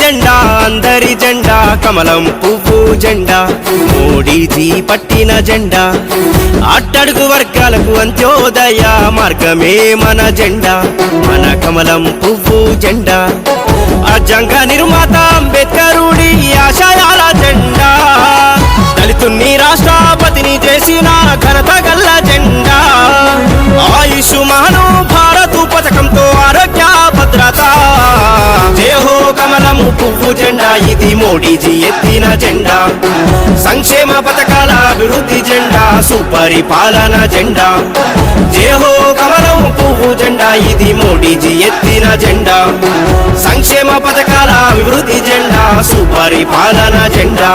జెండా అందరి జెండా కమలం పువ్వు జెండా మోడీజీ పట్టిన జెండా అట్టడుగు వర్గాలకు అంత్యోదయ మార్గమే మన జెండా మన కమలం పువ్వు జెండా రాజ్యాంగ నిర్మాత అంబేద్కరుడి ఆశయాల జెండా దళితుని రాష్ట్రపతిని చేసిన ఘనత గల్ల జెండా ఆయుష్మాను భారత్ పథకంతో ఆరోగ్య భద్రత జయ హో కమలము పువ్వు జెండా ఇది మోడీజీ ఎత్తిన జెండా సంక్షేమ పథకాల అభివృద్ధి జెండా సుపరిపాలన జెండా జయ హో కమలము పువ్వు జెండా ఇది మోడీజీ ఎత్తిన జెండా సంక్షేమ పథకాల అభివృద్ధి జెండా సుపరిపాలన జెండా